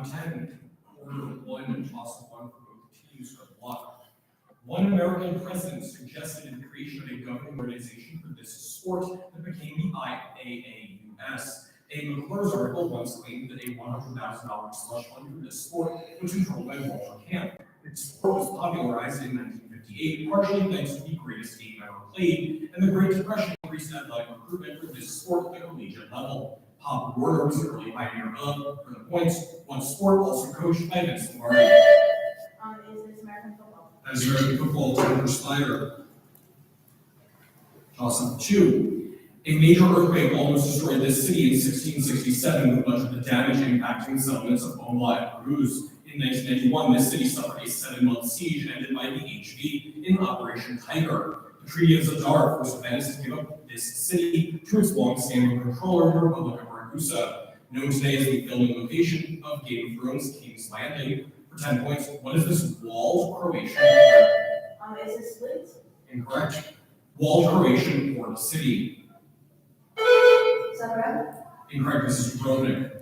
Round 10. Order 1, toss of 1 for both teams. Good luck. One American president suggested the creation of a governing organization for this sport that became the IAAUS. A McClure's article once claimed that a $100,000 slush fund for this sport was controlled by Walter Camp. The sport was popularized in 1958, partially thanks to the greatest game ever played, and the Great Depression increased athletic recruitment for this sport at the collegiate level. Pop Warner was an early pioneer of, for the points, one sport also coached by Vince Lombardi. Is this American football? As American football, Timber Spider. Toss-up 2. A major earthquake almost destroyed this city in 1667 with much of the damage impacting the settlements of Omla and Cruz. In 1991, this city suffered a 7-month siege ended by the HV in Operation Tiger. The Treaty of Zadar forced Venice to give up this city to its long-standing controller, the Republic of Ragusa, known today as the filming location of Game of Thrones' King's Landing. For 10 points, what is this walled Croatian word? Is this split? Incorrect. Walled Croatian for the city. Zagreb? Incorrect. This is Dubrovnik.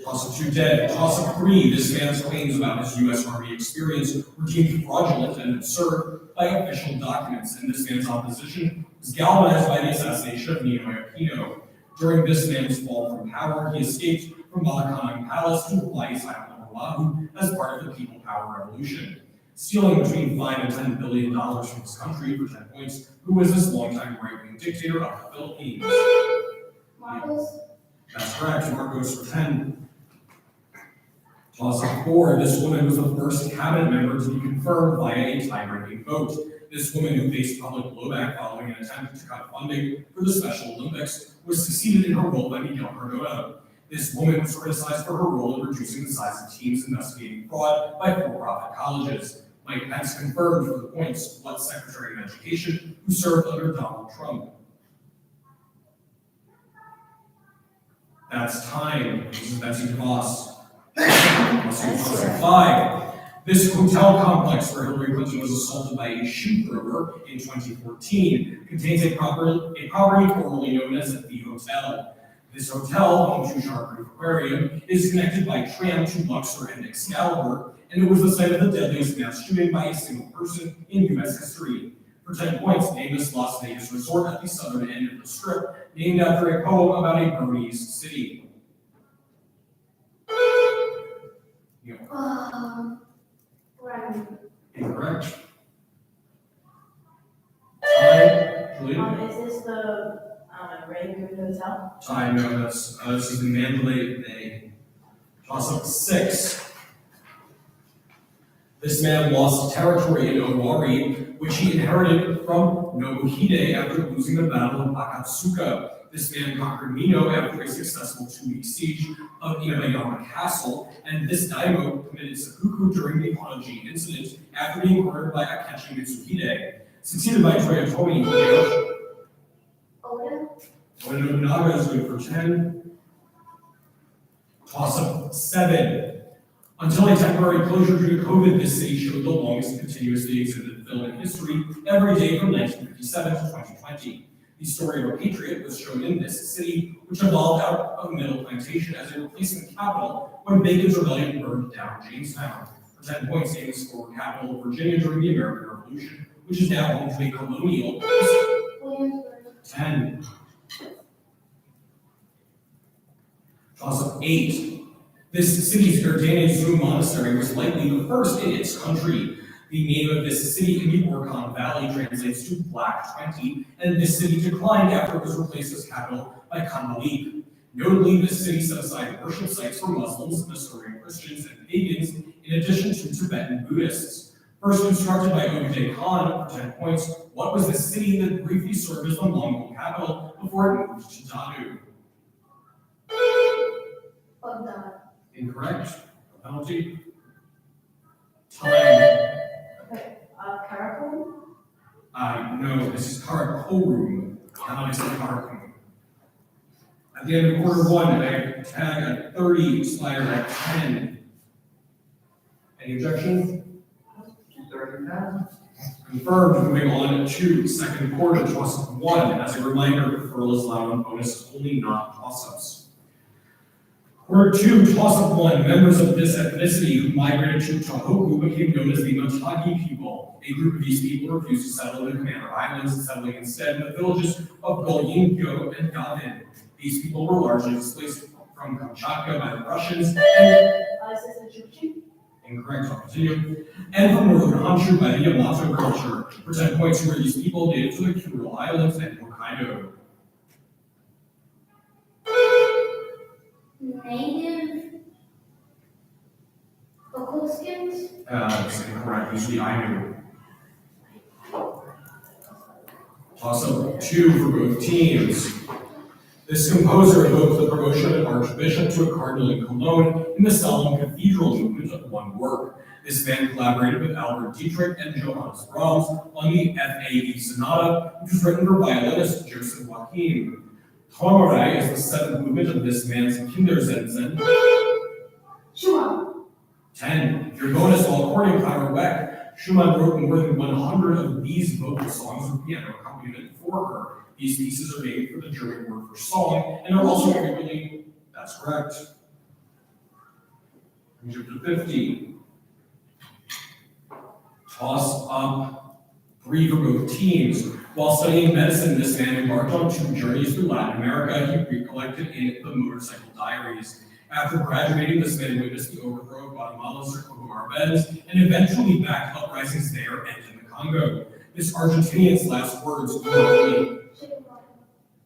Toss-up 2 dead. Toss-up 3. This man's claims about his U.S. Army experience were deemed fraudulent and absurd by official documents, and this man's opposition was galvanized by the assassination of Ninoy Aquino. During this man's fall from power, he escaped from Malacanang Palace to Hawaii's island of Oahu as part of the People Power Revolution. Stealing between $5 and $10 billion from his country for 10 points, who was this longtime right-wing dictator of the Philippines? Marcos? That's correct. Marcos for 10. Toss-up 4. This woman was the first cabinet member to be confirmed via a tie-breaking vote. This woman, who faced public blowback following an attempt to cut funding for the Special Olympics, was succeeded in her role by Miguel Cardona. This woman was criticized for her role in reducing the size of teams investigating fraud by for-profit colleges. Mike Pence confirmed for the points what Secretary of Education who served under Donald Trump. That's time. This is Betsy DeVos. 5. This hotel complex where Hillary Clinton was assaulted by a shoe thrower in 2014 contains a property formerly known as the Hotel. This hotel, home to Shark Reef Aquarium, is connected by tram to Luxor and Excalibur, and it was the site of the deadliest mass shooting by a single person in U.S. history. For 10 points, name this Las Vegas resort at the southern end of the Strip, named after a poem about a Burmese city. Right. Incorrect. Time. Julia? Is this the Rainbow Hotel? Time. No, this is the Mandalay Bay. Toss-up 6. This man lost territory in Owari, which he inherited from Nobuhide after losing the Battle of Akatsuka. This man conquered Mino after a successful 2-week siege of Inabayama Castle, and this daimyo committed seppuku during the Hanaji incident after being murdered by Akechi Mitsuhide, succeeded by Toyotomi Hideyoshi. Oda Nobunaga is good for 10. Toss-up 7. Until a temporary closure due to COVID, this city showed the longest continuously exhibited film in history every day from 1957 to 2020. The story of a patriot was shown in this city, which evolved out of Middle Plantation as a replacement capital when Bacon's rebellion burned down Jamestown. For 10 points, name this former capital of Virginia during the American Revolution, which is now home to a colonial. 10. Toss-up 8. This city's Gardenia Zoo Monastery was likely the first in its country. The name of this city in the Orkhon Valley translates to Black 20, and this city declined after it was replaced as capital by Kandalik. Notably, this city set aside worship sites for Muslims, Nestorian Christians, and pagans, in addition to Tibetan Buddhists. First constructed by Ogedei Khan for 10 points, what was the city that briefly served as the Mongol capital before it moved to Dadu? Baghdad. Incorrect. Penalty. Time. Karakum? No, this is Karakorum. How is it Karakum? At the end of quarter 1, I tag at 30, Spider at 10. Any objection? 30 now. Confirmed. Moving on to second quarter, toss-up 1. As a reminder, referral is allowed on bonus only, not toss-ups. Order 2, toss-up 1. Members of this ethnicity who migrated to Tohoku became known as the Matagi people. A group of these people refused to settle in the Commander Islands, settling instead in the villages of Golyingyo and Gavin. These people were largely displaced from Kamchatka by the Russians and Is this the Chukchi? incorrect, I'll continue, and from northern Honshu by the Yamato culture. For 10 points, who are these people native to the Kuril Islands and Hokkaido? Native Okoskins? That's incorrect, these are the Ainu. Toss-up 2 for both teams. This composer evoked the promotion of an archbishop to a cardinal in Cologne in the solemn cathedral movement of one work. This band collaborated with Albert Dietrich and Johannes Brahms on the FAE Sonata, which was written for violinist Joseph Joachim. Traumerei is the seventh movement of this man's Kindersensen. Schumann. 10. Your bonus while courting Clara Beck. Schumann wrote more than 100 of these vocal songs with piano accompaniment for her. These pieces are named for the German word for song and are also frequently, that's correct. Jump to 50. Toss up 3 for both teams. While studying medicine, this man embarked on 2 journeys through Latin America he recollected in the Motorcycle Diaries. After graduating, this man witnessed the overthrow of Guatemala's Circular Benz and eventually backed uprisings there and in the Congo. This Argentinian's last words were,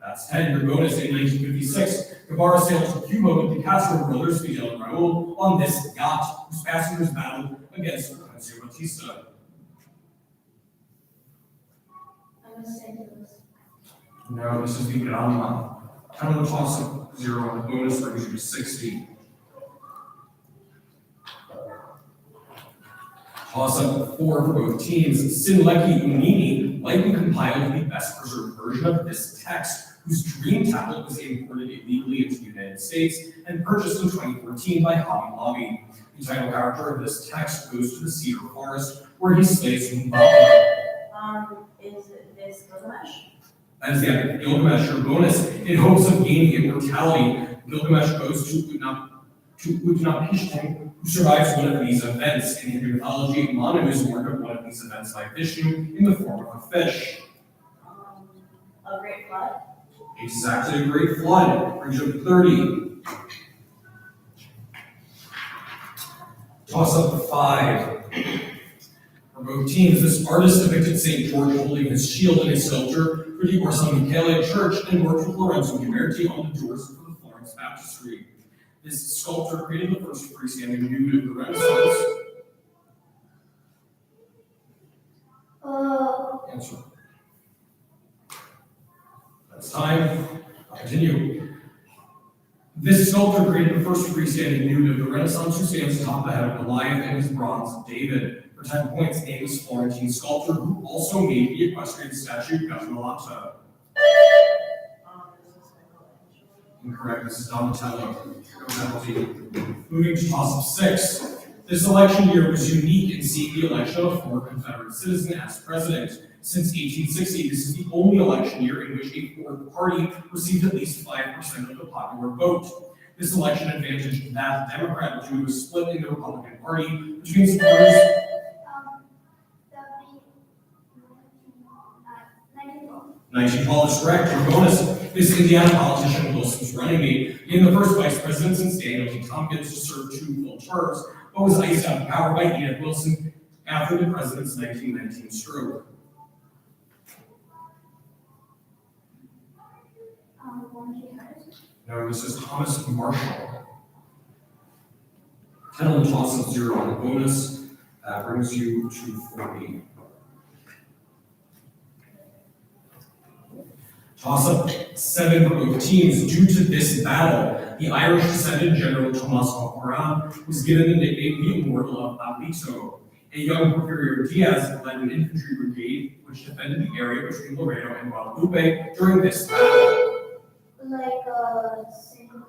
that's 10. Your bonus in 1956. Guevara sailed to Cuba with the Castro brothers, Fidel and Raul, on this yacht, whose passengers battled against Fulgencio Batista. I'm gonna say this. No, this is the Granma. 10 on the toss-up, 0 on the bonus, brings you to 60. Toss-up 4 for both teams. Sinleki Unini likely compiled the best preserved version of this text, whose dream tablet was imported illegally into the United States and purchased in 2014 by Hobby Lobby. The title character of this text goes to the Cedar Forest, where he slays Humbaba. Is it this Gilgamesh? That is the epic Gilgamesh, your bonus. In hopes of gaining immortality, Gilgamesh goes to Utnapishtim, who survives one of these events. In Hindu mythology, Manu is warned of one of these events by Vishnu in the form of a fish. A great flood? Exactly, a great flood. Brings you to 30. Toss up to 5. For both teams, this artist depicted St. George holding his shield in a sculpture for the Orsa Michele Church and worked with Lorenzo Ghiberti on the doors for the Florence Baptistry. This sculptor created the first freestanding nude of the Renaissance. Answer. That's time. I'll continue. This sculptor created the first freestanding nude of the Renaissance, who stands atop the head of Goliath and his bronze David. For 10 points, name this Florentine sculptor who also made the equestrian statue Gazzolata. This is Michelangelo. Incorrect, this is Donatello. No penalty. Moving to toss-up 6. This election year was unique in seeing the election of a former Confederate citizen as president. Since 1860, this is the only election year in which a fourth party received at least 5% of the popular vote. This election advantaged that Democrat due to a split in the Republican Party between supporters. 1912 is correct. Your bonus. This Indiana politician, Wilson's running mate, became the first vice president since Daniel T. Tompkins to serve 2 full terms, but was iced out of power by Edith Wilson after the president's 1919 stroke. No, this is Thomas Marshall. 10 on the toss of 0 on the bonus. That brings you to 40. Toss-up 7 for both teams. Due to this battle, the Irish-descended General Tomás O'Moran was given the nickname the Immortal of Alito. A young Porfirio Diaz led an infantry brigade which defended the area between Laredo and Guadalupe during this battle. Like a single.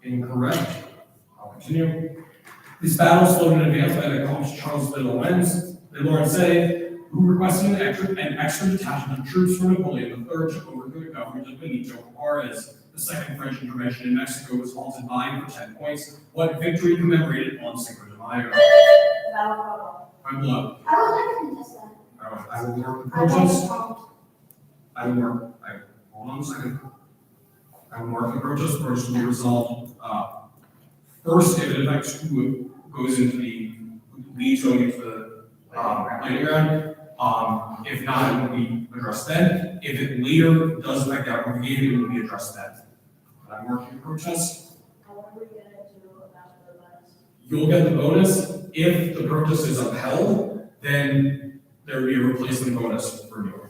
Incorrect. I'll continue. This battle was flown in advance by the Comte Charles de Lorenzé, who requested an extra detachment of troops from Napoleon III to overthrow the government of Benito Juarez. the Second French Intervention in Mexico was halted by for 10 points. What victory commemorated on Cinco de Mayo? Battle I'm below. I would like to contest that. I will mark the I protest. want Hold on a second. I will mark the protest first will be resolved. First, if it affects who goes into the, leads going into the, landing ground. If not, it will be addressed then. If it later does affect the outcome of the game, it will be addressed then. I'm marking the protest. What are we gonna do about the bonus? You'll get the bonus. If the protest is upheld, then there will be a replacement bonus for you.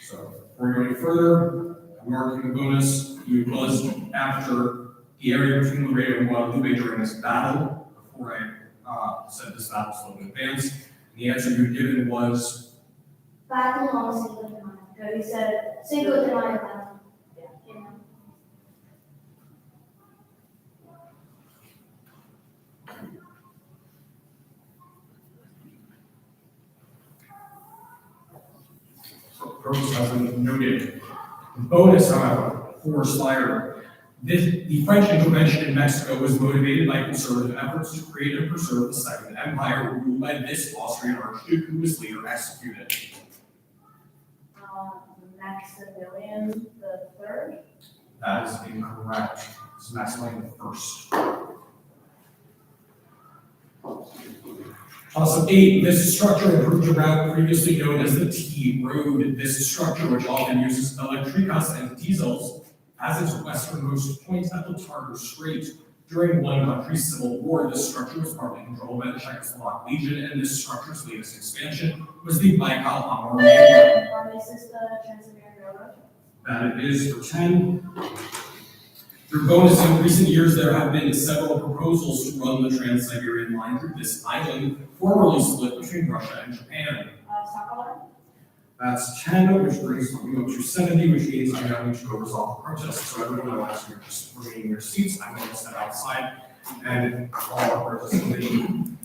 So, before we go any further, I'm marking the bonus. You was after the area between Laredo and Guadalupe during this battle, before I said this battle still in advance. The answer you given was Battle on Cinco de Mayo. No, you said Cinco de Mayo battle. Yeah. purpose has been noted. The bonus, however, for Spire, the French intervention in Mexico was motivated by conservative efforts to create and preserve the Second Empire, ruled by this Austrian Archduke, who was later executed. Maximilian the Third. That is incorrect. It's Maximilian the First. Toss-up 8. This structure improved a route previously known as the T Road. This structure, which often uses electricas and diesels, as its westernmost point at the Tartar Strait. During one country's civil war, this structure was partly controlled by the Czechoslovak Legion, and this structure's latest expansion was the Baikal-Amur Railroad. This is the Trans-Siberian Railroad. That it is for 10. Through bonus in recent years, there have been several proposals to run the Trans-Siberian line through this island, formerly split between Russia and Japan. Sakhalin. That's 10, which brings me up to 70, which means I now need to go resolve the protest. So everyone will ask you just remaining your seats. I'm going to step outside and all our participating.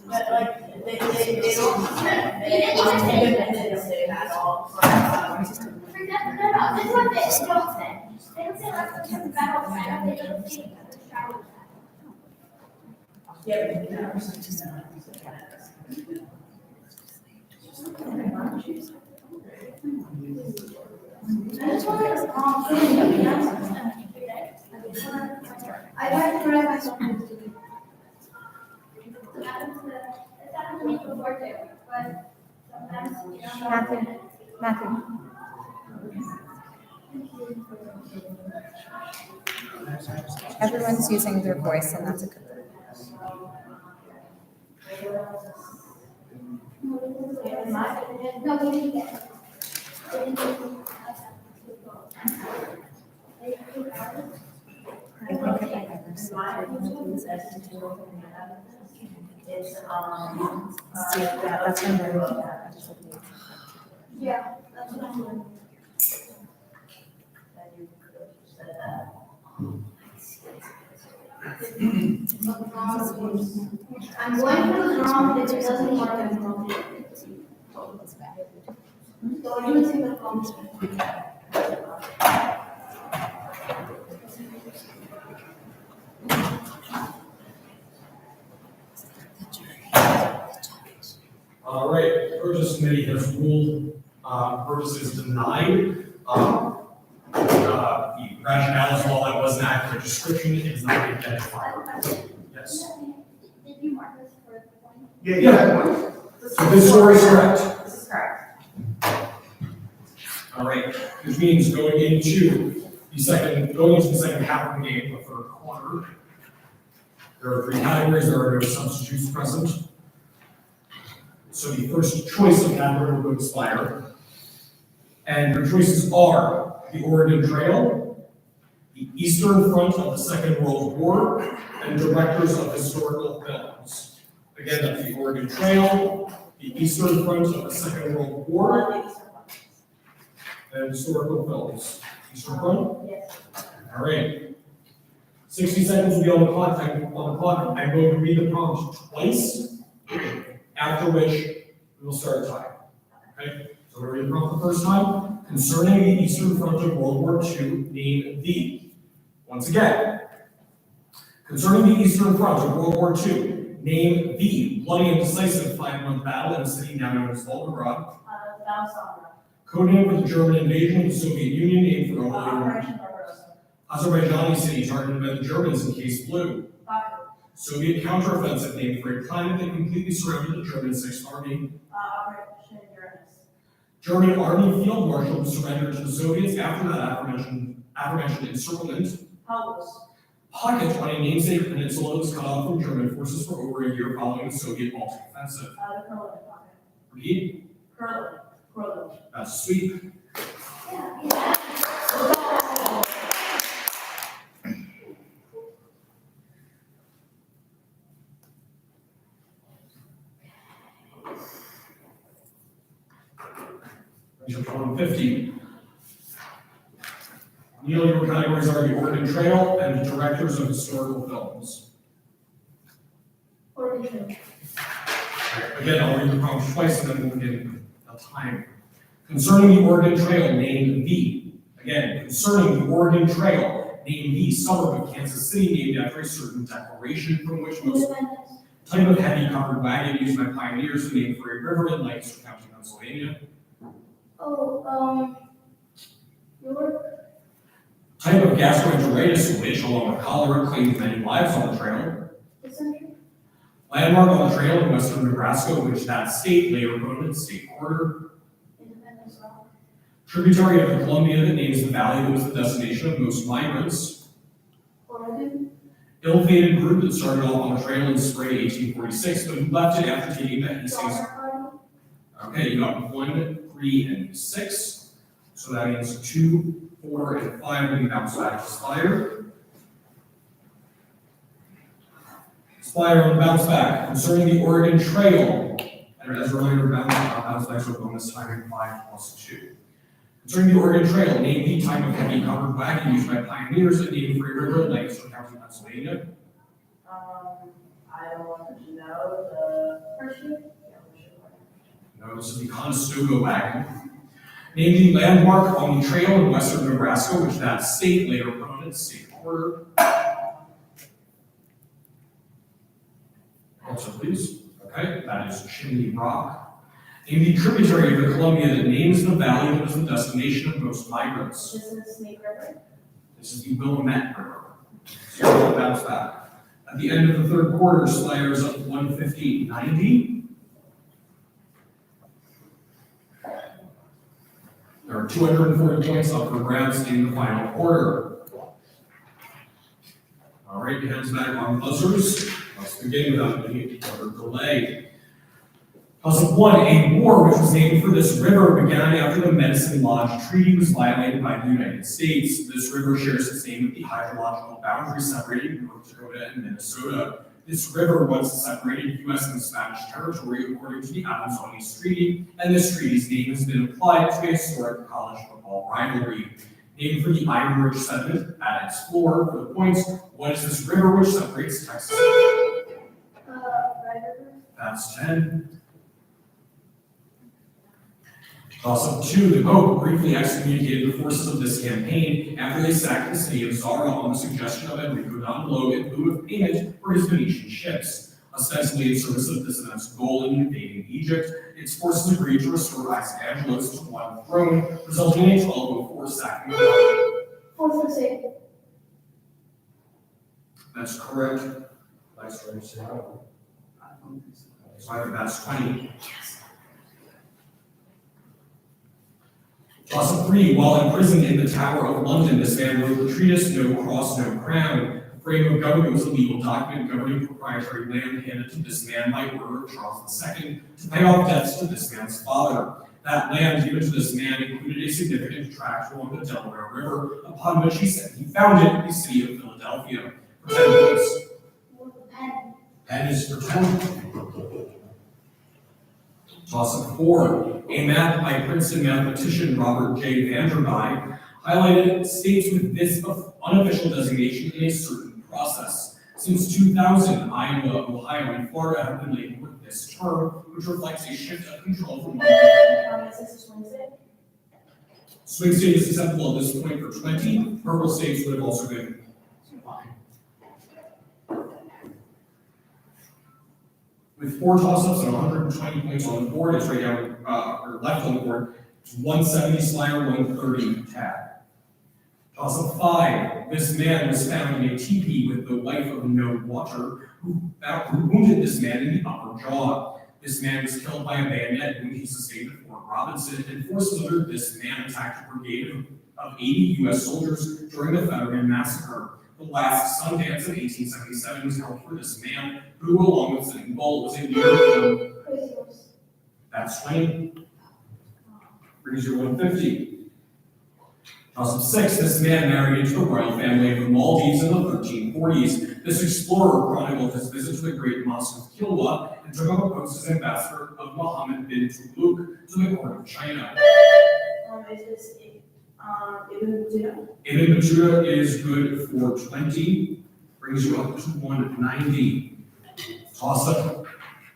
But like, they don't independence day at all. No, this is what they don't say. They don't say like the battle plan, they don't say the shower. I just want to I tried to correct myself. It happens to me before too, but sometimes you don't know. Matthew. Everyone's using their voice, and that's a good thing. No, we didn't get it. I think if I ever saw It's, that's when they're looking at it. Yeah, that's what I'm doing. I'm going for the wrong, if it doesn't work, I'm wrong. So I'm using the phone. All right, the purchase committee has ruled purchase is denied. The rationale is while that was an accurate description, it is not identified. Yes. Did you mark this for the point? Yeah. So this story is correct. This is correct. All right, which means going into the second half of the game, the third quarter, there are 3 categories. There are no substitutes present. So the first choice of category will go to Spire. And your choices are the Oregon Trail, the Eastern Front of the Second World War, and directors of historical films. Again, that's the Oregon Trail, the Eastern Front of the Second World War, and historical films. Eastern Front? Yes. All right. 60 seconds will be on the clock. I'm going to read the prompt twice, after which we will start a time. Okay? So we're going to read the prompt the first time. Concerning the Eastern Front of World War II, name the. Once again. Concerning the Eastern Front of World War II, name the bloody and decisive 5-month battle in a city now known as Volgograd. Valsambra. Codename for the German invasion of the Soviet Union, named for Operation Barbarossa. Azerbaijani city targeted by the Germans in Case Blue. Baku. Soviet counteroffensive named for a planet that completely surrounded the German Sixth Army. Operation Uranus. German Army Field Marshal who surrendered to the Soviets after that aforementioned encirclement. Helmholtz. Pocket on a namesake peninsula that was cut off from German forces for over a year following the Soviet Baltic offensive. The Kurland Pocket. Repeat. Kurland. That's sweep. Yeah. Chapter 150. Neil, your categories are the Oregon Trail and directors of historical films. Oregon. Again, I'll read the prompt twice and then we'll begin the time. Concerning the Oregon Trail, name the. Again, concerning the Oregon Trail, name the suburb of Kansas City named after a certain declaration from which most Independence. type of heavy covered wagon used by pioneers and named for a river in Lancaster County, Pennsylvania. York. Type of gastroenteritis which, along with cholera, claimed many lives on the trail. Dysentery. Landmark on the trail in western Nebraska, which that state later voted state quarter. Independence Rock. Tributary of the Columbia that names the valley that was the destination of most migrants. Oregon. Ill-fated group that started off on the trail in spring 1846, but who left it after taking the Hastings. Donner Party. Okay, you got 1, 3, and 6. So that means 2, 4, and 5 when you bounce back to Spire. Spire on the bounce back. Concerning the Oregon Trail, and as earlier, bounce backs are bonus timing 5 plus 2. Concerning the Oregon Trail, name the type of heavy covered wagon used by pioneers and named for a river in Lancaster County, Pennsylvania. I don't want to know the. Hershey. No, this is the Conestoga wagon. Name the landmark on the trail in western Nebraska, which that state later voted state quarter. Also, please. Okay, that is Chimney Rock. Name the tributary of the Columbia that names the valley that was the destination of most migrants. This is Snake River. This is the Willamette River. So we'll bounce back. At the end of the third quarter, Spire is up 150.90. There are 240 points up for grabs in the final quarter. All right, hands back on buzzers. Let's begin without any further delay. Puzzle 1, a war which was named for this river began after the Medicine Lodge Treaty was violated by the United States. This river shares its name with the hydrological boundary separating North Dakota and Minnesota. This river once separated U.S. and Spanish territory according to the Adams-Onis Treaty, and this treaty's name has been applied to a historic college football rivalry. Named for the Iron Ridge sediment at its floor for the points, what is this river which separates Texas? Red River. That's 10. Toss-up 2, the Pope briefly excommunicated the forces of this campaign after they sacked the city of Zara on the suggestion of Enrico Dandolo in lieu of payment for his Venetian ships. Ostensibly in service of this immense goal in invading Egypt, its forces agreed to restore Angelos to one throne, resulting in a 1204 sacking of Rome. Fourth Crusade. That's correct. Nice try, Sarah. So I think that's 20. Toss-up 3, while imprisoned in the Tower of London, this man wrote the treatise No Cross, No Crown. The frame of government was a legal document governing proprietary land handed to this man by order of Charles II to pay off debts to this man's father. That land given to this man included a significant tract along the Delaware River, upon which he said he founded the city of Philadelphia. For 10 points. Penn. Penn is for 10. Toss-up 4, a map by Princeton mathematician Robert J. Vanderby Highlighted states with this unofficial designation in a certain process. Since 2000, Iowa, Ohio, and Florida have been labeled with this term, which reflects a shift of control from one It says it's Wednesday. swing state is acceptable at this point for 20. Purple states would have also been fine. With 4 toss-ups and 120 points on the board, it's right down, or left on the board. It's 170 slider, 130 tag. Toss-up 5. This man was found in a teepee with the wife of No Water, who wounded this man in the upper jaw. This man was killed by a bayonet wound he sustained at Fort Robinson, and forces under this man attacked a brigade of 80 U.S. soldiers during the Fetterman Massacre. The last Sundance of 1877 was held for this man, who, along with Sitting Bull, was a leader. Crazy Horse. That's 20. Brings you 150. Toss-up 6. This man married into a royal family of the Maldives in the 1340s. This explorer chronicled his visit to the Great Mosque of Kilwa and took up a post as ambassador of Muhammad bin Tuluk to the court of China. Is this, Ibn Battuta? Ibn Battuta is good for 20. Brings you up to 190. Toss-up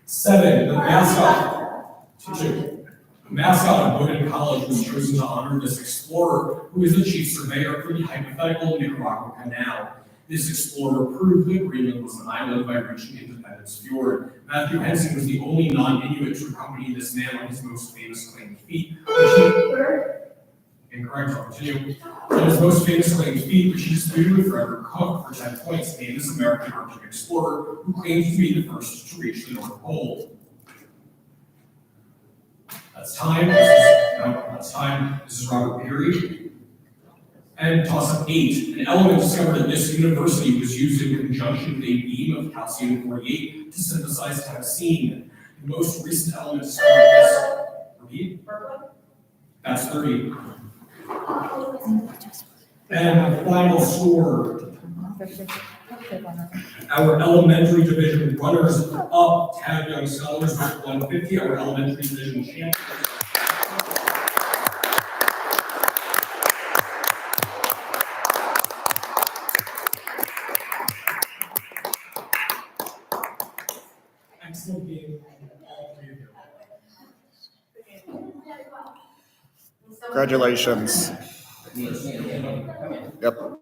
7. The mascot. The mascot of Bowdoin College was chosen to honor this explorer, who is the chief surveyor for the hypothetical Nicaragua Canal. This explorer proved that Greenland was an island by reaching Independence Fjord. Matthew Henson was the only non-Inuit to accompany this man on his most famous claimed feat. Incorrect, I'll continue. On his most famous claimed feat, which he disputed with Frederick Cook for 10 points, famous American Arctic explorer who claimed to be the first to reach the North Pole. That's time. That's time. This is Robert Peary. And toss-up 8. An element discovered at this university was used in conjunction with a beam of calcium-48 to synthesize tyrosine. The most recent element discovered this. Repeat? That's 30. And the final score. Our elementary division runners up, Tad Young Scholars with 150. Our elementary division champions. Excellent game, all 3 of you. Congratulations. Yep.